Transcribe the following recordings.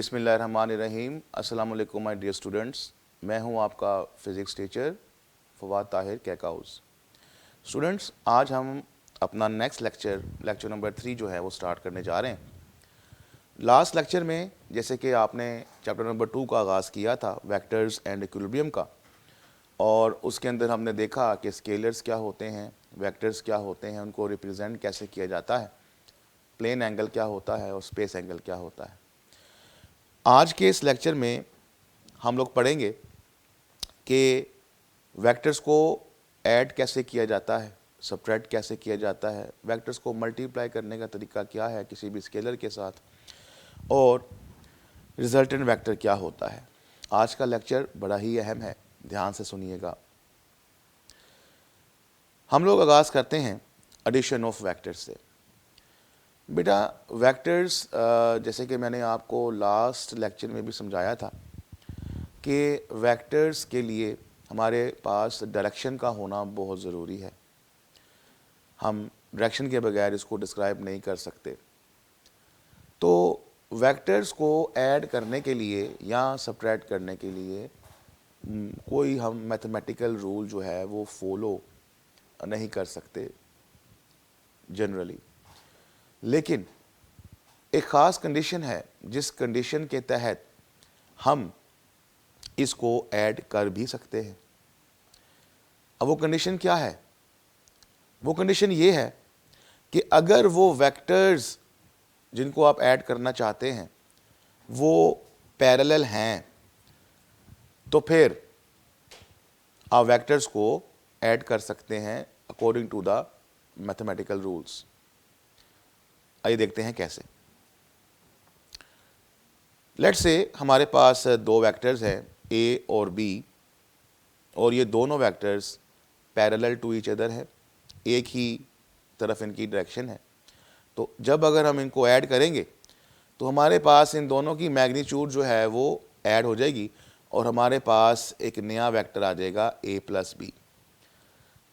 बिस्मिल्लाहिर्रहमानिर्रहीम। अस्सलाम वालेकुम माय डियर स्टूडेंट्स। मैं हूं आपका physics teacher Fawad Tahir Kaikaus. Students, आज हम अपना नेक्स्ट लेक्चर नंबर 3 जो है वो स्टार्ट करने जा रहे हैं। लास्ट लेक्चर में जैसे कि आपने चैप्टर नंबर 2 का आगाज़ किया था वेक्टर्स एंड इक्विलिब्रियम का, और उसके अंदर हमने देखा कि स्केलर्स क्या होते हैं, वेक्टर्स क्या होते हैं, उनको रिप्रेजेंट कैसे किया जाता है, प्लेन एंगल क्या होता है और स्पेस एंगल क्या होता है। आज के इस लेक्चर में हम लोग पढ़ेंगे कि वेक्टर्स को ऐड कैसे किया जाता है, सब्ट्रैक्ट कैसे किया जाता है, वेक्टर्स को मल्टीप्लाई करने का तरीका क्या है किसी भी स्केलर के साथ, और रिजल्टेंट वेक्टर क्या होता है। आज का लेक्चर बड़ा ही अहम है, ध्यान से सुनिएगा। हम लोग आगाज़ करते हैं एडिशन ऑफ वेक्टर्स से। बेटा, वेक्टर्स जैसे कि मैंने आपको लास्ट लेक्चर में भी समझाया था कि वेक्टर्स के लिए हमारे पास डायरेक्शन का होना बहुत ज़रूरी है। हम डायरेक्शन के बगैर इसको डिस्क्राइब नहीं कर सकते। तो वेक्टर्स को ऐड करने के लिए या सब्ट्रैक्ट करने के लिए कोई हम मैथमेटिकल रूल जो है वो फॉलो नहीं कर सकते जनरली, लेकिन एक ख़ास कंडीशन है जिस कंडीशन के तहत हम इसको ऐड कर भी सकते हैं। अब वो कंडीशन क्या है? वो कंडीशन ये है कि अगर वो वेक्टर्स जिनको आप ऐड करना चाहते हैं वो पैरेलल हैं, तो फिर आप वेक्टर्स को ऐड कर सकते हैं according to the mathematical rules. आइए देखते हैं कैसे। लेट्स से हमारे पास दो वेक्टर्स हैं ए और बी, और ये दोनों vectors parallel to each other है, एक ही तरफ इनकी डायरेक्शन है। तो जब अगर हम इनको ऐड करेंगे तो हमारे पास इन दोनों की मैग्नीट्यूड जो है वो ऐड हो जाएगी और हमारे पास एक नया वेक्टर आ जाएगा ए प्लस बी।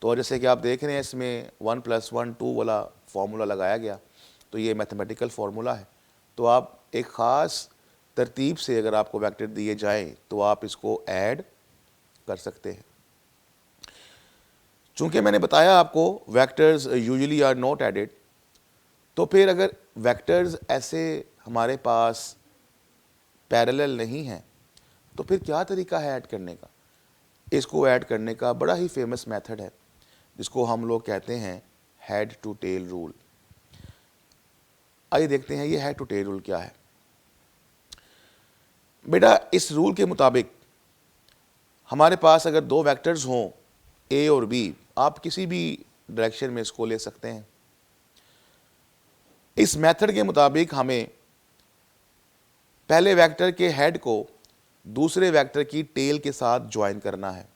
तो जैसे कि आप देख रहे हैं इसमें 1 + 1 2 वाला फार्मूला लगाया गया, तो ये मैथमेटिकल फार्मूला है। तो आप एक ख़ास तरतीब से अगर आपको वेक्टर दिए जाएं तो आप इसको ऐड कर सकते हैं। चूंकि मैंने बताया आपको vectors usually are not added, तो फिर अगर वेक्टर्स ऐसे हमारे पास पैरेलल नहीं हैं तो फिर क्या तरीका है ऐड करने का? इसको ऐड करने का बड़ा ही फेमस मेथड है जिसको हम लोग कहते हैं हेड टू टेल रूल। आइए देखते हैं ये हेड टू टेल रूल क्या है। बेटा, इस रूल के मुताबिक हमारे पास अगर दो वेक्टर्स हों ए और बी, आप किसी भी डायरेक्शन में इसको ले सकते हैं। इस मेथड के मुताबिक हमें पहले वेक्टर के हेड को दूसरे वेक्टर की टेल के साथ ज्वाइन करना है।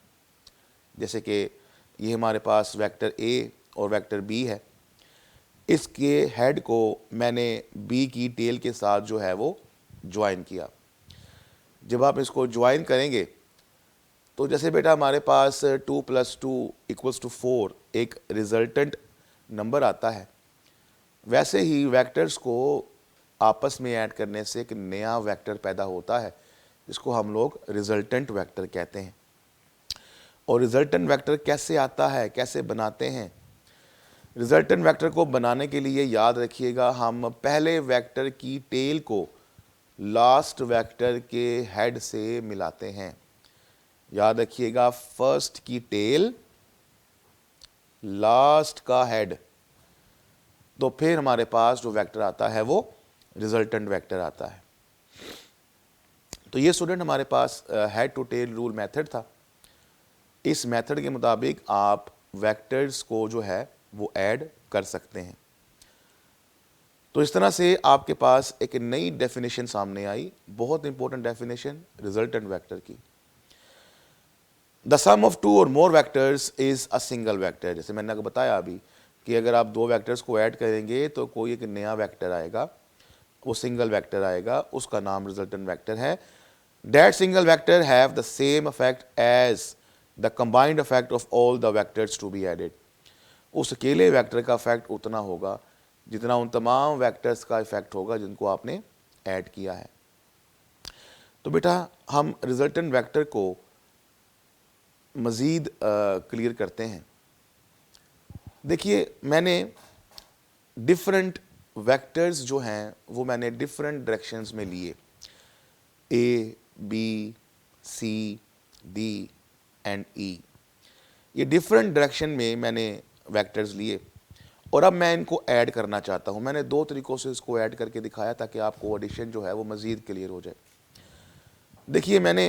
जैसे कि ये हमारे पास वेक्टर ए और वेक्टर बी है, इसके हेड को मैंने बी की टेल के साथ जो है वो ज्वाइन किया। जब आप इसको ज्वाइन करेंगे तो जैसे बेटा हमारे पास 2 + 2 = 4 एक रिजल्टेंट नंबर आता है, वैसे ही वेक्टर्स को आपस में ऐड करने से एक नया वेक्टर पैदा होता है जिसको हम लोग रिजल्टेंट वेक्टर कहते हैं। और रिजल्टेंट वेक्टर कैसे आता है, कैसे बनाते हैं? रिजल्टेंट वेक्टर को बनाने के लिए याद रखिएगा, हम पहले वेक्टर की टेल को लास्ट वेक्टर के हेड से मिलाते हैं। याद रखिएगा, फर्स्ट की टेल, लास्ट का हेड, तो फिर हमारे पास जो वेक्टर आता है वो रिजल्टेंट वेक्टर आता है। तो ये स्टूडेंट हमारे पास head to tail rule method था। इस मेथड के मुताबिक आप वेक्टर्स को जो है वो ऐड कर सकते हैं। तो इस तरह से आपके पास एक नई डेफिनेशन सामने आई, बहुत इंपॉर्टेंट डेफिनेशन रिजल्टेंट वेक्टर की। The sum of two or more vectors is a single vector. जैसे मैंने आपको बताया अभी कि अगर आप दो वेक्टर्स को ऐड करेंगे तो कोई एक नया वेक्टर आएगा, वो सिंगल वेक्टर आएगा, उसका नाम रिजल्टेंट वेक्टर है। That single vector have the same effect as the combined effect of all the vectors to be added. उस अकेले वेक्टर का इफेक्ट उतना होगा जितना उन तमाम वेक्टर्स का इफेक्ट होगा जिनको आपने ऐड किया है। तो बेटा हम रिजल्टेंट वेक्टर को मज़ीद क्लियर करते हैं। देखिए मैंने डिफरेंट वेक्टर्स जो हैं वो मैंने डिफरेंट डायरेक्शंस में लिए, A B C D and E, ये डिफरेंट डायरेक्शन में मैंने वेक्टर्स लिए और अब मैं इनको ऐड करना चाहता हूँ। मैंने दो तरीक़ों से इसको ऐड करके दिखाया ताकि आपको एडिशन जो है वो मज़ीद क्लियर हो जाए। देखिए मैंने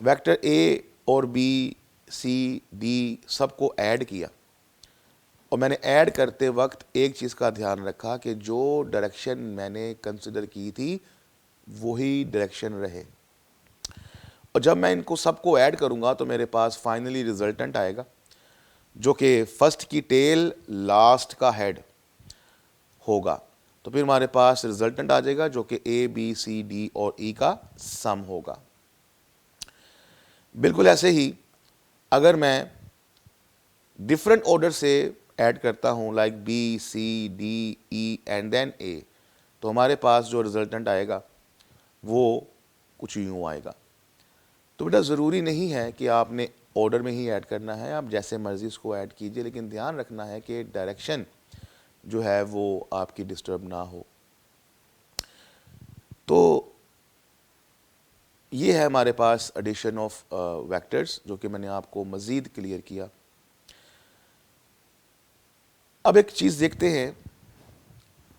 वेक्टर ए और बी सी डी सबको ऐड किया और मैंने ऐड करते वक्त एक चीज़ का ध्यान रखा कि जो डायरेक्शन मैंने कंसिडर की थी वही डायरेक्शन रहे। और जब मैं इनको सबको ऐड करूँगा तो मेरे पास फाइनली रिजल्टेंट आएगा जो कि फर्स्ट की टेल लास्ट का हेड होगा। तो फिर हमारे पास रिजल्टेंट आ जाएगा जो कि ए बी सी डी और ई का सम होगा। बिल्कुल ऐसे ही अगर मैं डिफरेंट ऑर्डर से ऐड करता हूँ like B C D E and then A, तो हमारे पास जो रिजल्टेंट आएगा वो कुछ यूँ आएगा। तो बेटा ज़रूरी नहीं है कि आपने ऑर्डर में ही ऐड करना है, आप जैसे मर्ज़ी इसको ऐड कीजिए, लेकिन ध्यान रखना है कि डायरेक्शन जो है वो आपकी डिस्टर्ब ना हो। तो ये है हमारे पास एडिशन ऑफ वेक्टर्स जो कि मैंने आपको मज़ीद क्लियर किया। अब एक चीज़ देखते हैं,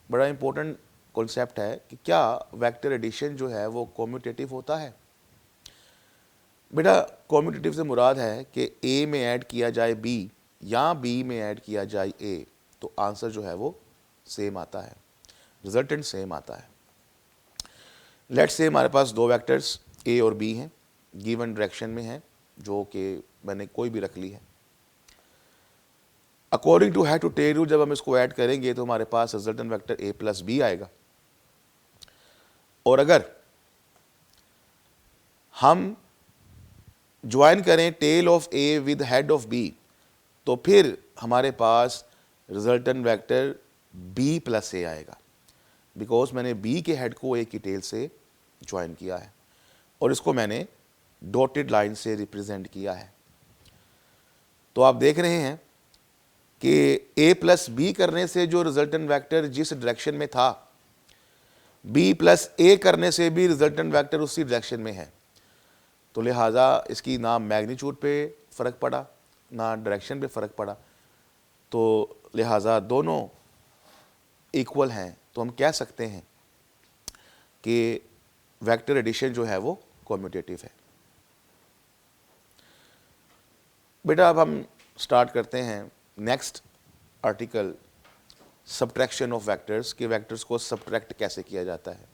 बड़ा इंपॉर्टेंट कॉन्सेप्ट है कि क्या वेक्टर एडिशन जो है वो कॉम्यूटेटिव होता है। बेटा कॉम्यूटेटिव से मुराद है कि ए में ऐड किया जाए बी या बी में ऐड किया जाए ए, तो आंसर जो है वो सेम आता है, रिजल्टेंट सेम आता है। लेट्स से हमारे पास दो वेक्टर्स ए और बी हैं, गिवन डायरेक्शन में हैं, जो कि मैंने कोई भी रख ली है। According to head to tail rule जब हम इसको ऐड करेंगे तो हमारे पास resultant vector A plus B आएगा। और अगर हम ज्वाइन करें tail of A with head of B तो फिर हमारे पास resultant vector B plus A आएगा, बिकॉज मैंने बी के हेड को ए की टेल से ज्वाइन किया है और इसको मैंने डॉटेड लाइन से रिप्रेजेंट किया है। तो आप देख रहे हैं कि ए प्लस बी करने से जो रिजल्टेंट वेक्टर जिस डायरेक्शन में था, बी प्लस ए करने से भी रिजल्टेंट वेक्टर उसी डायरेक्शन में है। तो लिहाजा इसकी ना मैग्नीट्यूड पे फ़र्क पड़ा ना डायरेक्शन पे फ़र्क पड़ा, तो लिहाजा दोनों इक्वल हैं। तो हम कह सकते हैं कि वेक्टर एडिशन जो है वो कॉम्यूटेटिव है। बेटा अब हम स्टार्ट करते हैं next article, subtraction of vectors, कि वेक्टर्स को सब्ट्रैक्ट कैसे किया जाता है।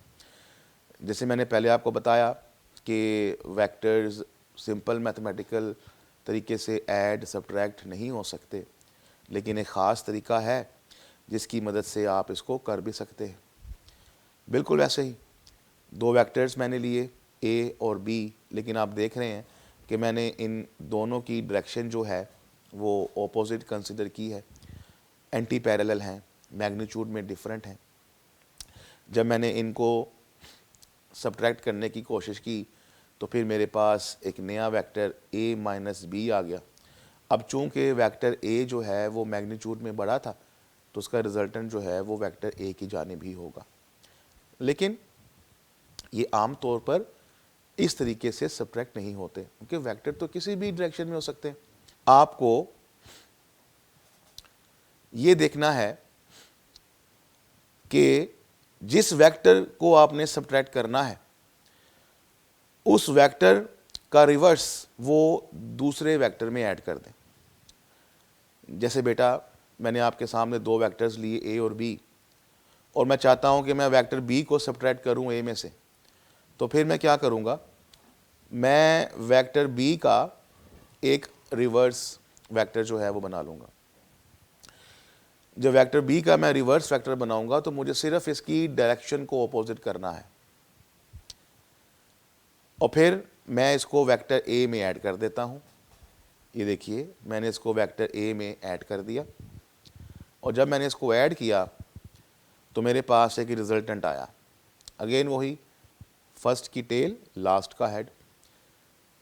जैसे मैंने पहले आपको बताया कि वेक्टर्स सिंपल मैथमेटिकल तरीके से ऐड सब्ट्रैक्ट नहीं हो सकते, लेकिन एक ख़ास तरीका है जिसकी मदद से आप इसको कर भी सकते हैं। बिल्कुल वैसे ही दो वेक्टर्स मैंने लिए ए और बी, लेकिन आप देख रहे हैं कि मैंने इन दोनों की डायरेक्शन जो है वो ऑपोजिट कंसिडर की है, एंटी पैरेलल हैं, मैग्नीट्यूड में डिफरेंट हैं। जब मैंने इनको सब्ट्रैक्ट करने की कोशिश की तो फिर मेरे पास एक नया वेक्टर a माइनस बी आ गया। अब चूंकि वेक्टर a जो है वो मैग्नीट्यूड में बड़ा था तो उसका रिजल्टेंट जो है वो वेक्टर a की जानिब ही होगा। लेकिन ये आम तौर पर इस तरीके से सब्ट्रैक्ट नहीं होते, क्योंकि वेक्टर तो किसी भी डायरेक्शन में हो सकते हैं। आपको ये देखना है कि जिस वेक्टर को आपने सब्ट्रैक्ट करना है उस वेक्टर का रिवर्स वो दूसरे वेक्टर में ऐड कर दें। जैसे बेटा मैंने आपके सामने दो वेक्टर्स लिए ए और बी, और मैं चाहता हूं कि मैं वेक्टर बी को सब्ट्रैक्ट करूं ए में से, तो फिर मैं क्या करूंगा, मैं वेक्टर बी का एक रिवर्स वेक्टर जो है वो बना लूँगा। जब वेक्टर बी का मैं रिवर्स वेक्टर बनाऊंगा तो मुझे सिर्फ इसकी डायरेक्शन को अपोजिट करना है, और फिर मैं इसको वेक्टर ए में ऐड कर देता हूँ। ये देखिए मैंने इसको वेक्टर ए में ऐड कर दिया, और जब मैंने इसको ऐड किया तो मेरे पास एक रिजल्टेंट आया। अगेन वही फर्स्ट की टेल, लास्ट का हेड।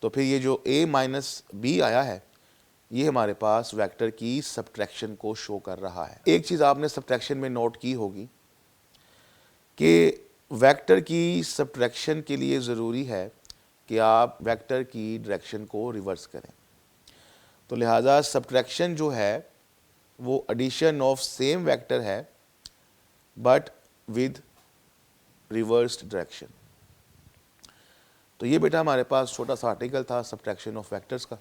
तो फिर ये जो a माइनस बी आया है, ये हमारे पास वेक्टर की सब्ट्रैक्शन को शो कर रहा है। एक चीज़ आपने सब्ट्रैक्शन में नोट की होगी कि वेक्टर की सब्ट्रैक्शन के लिए ज़रूरी है कि आप वेक्टर की डायरेक्शन को रिवर्स करें। तो लिहाजा सब्ट्रैक्शन जो है वो एडिशन ऑफ सेम वेक्टर है बट विद रिवर्स्ड डायरेक्शन। तो ये बेटा हमारे पास छोटा सा आर्टिकल था सब्ट्रैक्शन ऑफ वेक्टर्स का।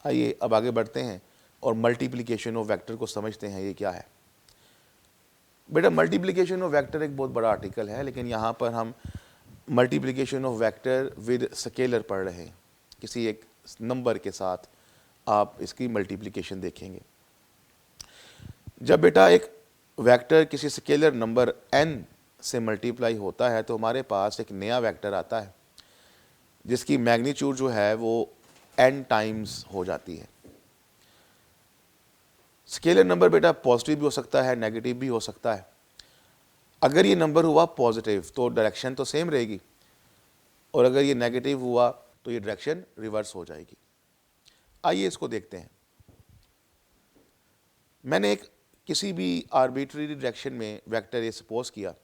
आइए अब आगे बढ़ते हैं और मल्टीप्लिकेशन ऑफ वेक्टर को समझते हैं ये क्या है। बेटा मल्टीप्लिकेशन ऑफ वेक्टर एक बहुत बड़ा आर्टिकल है, लेकिन यहाँ पर हम multiplication of vector with scalar पढ़ रहे हैं। किसी एक नंबर के साथ आप इसकी मल्टीप्लिकेशन देखेंगे। जब बेटा एक वेक्टर किसी स्केलर नंबर n से मल्टीप्लाई होता है तो हमारे पास एक नया वेक्टर आता है जिसकी मैग्नीट्यूड जो है वो n टाइम्स हो जाती है। स्केलर नंबर बेटा पॉजिटिव भी हो सकता है, नेगेटिव भी हो सकता है। अगर ये नंबर हुआ पॉजिटिव तो डायरेक्शन तो सेम रहेगी, और अगर ये नेगेटिव हुआ तो ये डायरेक्शन रिवर्स हो जाएगी। आइए इसको देखते हैं। मैंने एक किसी भी आर्बिट्री डायरेक्शन में वेक्टर ये सपोज किया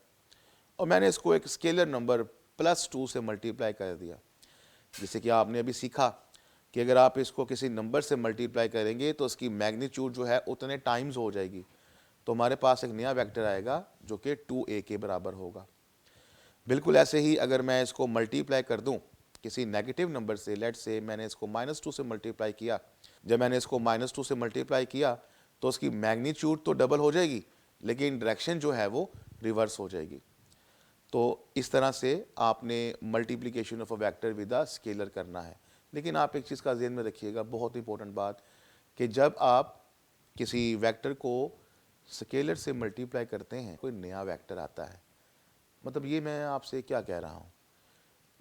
और मैंने इसको एक स्केलर नंबर +2 से मल्टीप्लाई कर दिया। जैसे कि आपने अभी सीखा कि अगर आप इसको किसी नंबर से मल्टीप्लाई करेंगे तो उसकी मैग्नीट्यूड जो है उतने टाइम्स हो जाएगी, तो हमारे पास एक नया वेक्टर आएगा जो कि 2a के बराबर होगा। बिल्कुल ऐसे ही अगर मैं इसको मल्टीप्लाई कर दूं किसी नेगेटिव नंबर से, लेट से मैंने इसको -2 से मल्टीप्लाई किया, जब मैंने इसको -2 से मल्टीप्लाई किया तो उसकी मैग्नीट्यूड तो डबल हो जाएगी लेकिन डायरेक्शन जो है वो रिवर्स हो जाएगी। तो इस तरह से आपने multiplication of a vector with a scalar करना है। लेकिन आप एक चीज़ का ध्यान में रखिएगा, बहुत इंपॉर्टेंट बात, कि जब आप किसी वेक्टर को स्केलर से मल्टीप्लाई करते हैं कोई नया वेक्टर आता है। मतलब ये मैं आपसे क्या कह रहा हूँ,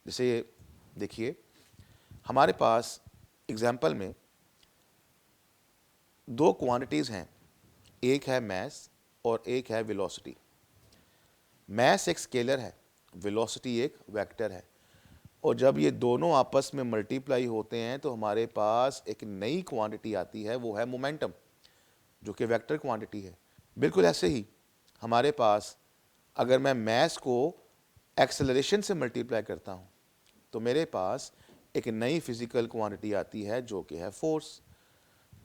जैसे देखिए हमारे पास एग्जाम्पल में दो क्वांटिटीज़ हैं, एक है मैस और एक है वेलोसिटी। मैस एक स्केलर है, वेलोसिटी एक वेक्टर है, और जब ये दोनों आपस में मल्टीप्लाई होते हैं तो हमारे पास एक नई क्वांटिटी आती है, वो है मोमेंटम, जो कि वेक्टर क्वांटिटी है। बिल्कुल ऐसे ही हमारे पास अगर मैं मैस को एक्सेलरेशन से मल्टीप्लाई करता हूँ तो मेरे पास एक नई फिजिकल क्वांटिटी आती है जो कि है फोर्स।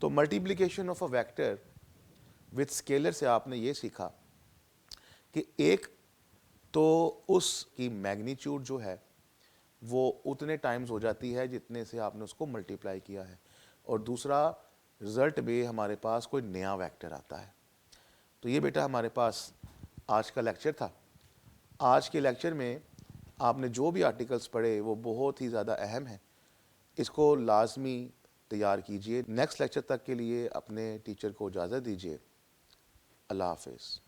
तो multiplication of a vector with scalar से आपने ये सीखा कि एक तो उसकी मैग्नीट्यूड जो है वो उतने टाइम्स हो जाती है जितने से आपने उसको मल्टीप्लाई किया है, और दूसरा रिजल्ट में हमारे पास कोई नया वेक्टर आता है। तो ये बेटा हमारे पास आज का लेक्चर था। आज के लेक्चर में आपने जो भी आर्टिकल्स पढ़े वो बहुत ही ज़्यादा अहम है, इसको लाजमी तैयार कीजिए। नेक्स्ट लेक्चर तक के लिए अपने टीचर को इजाज़त दीजिए। अल्लाह हाफिज़।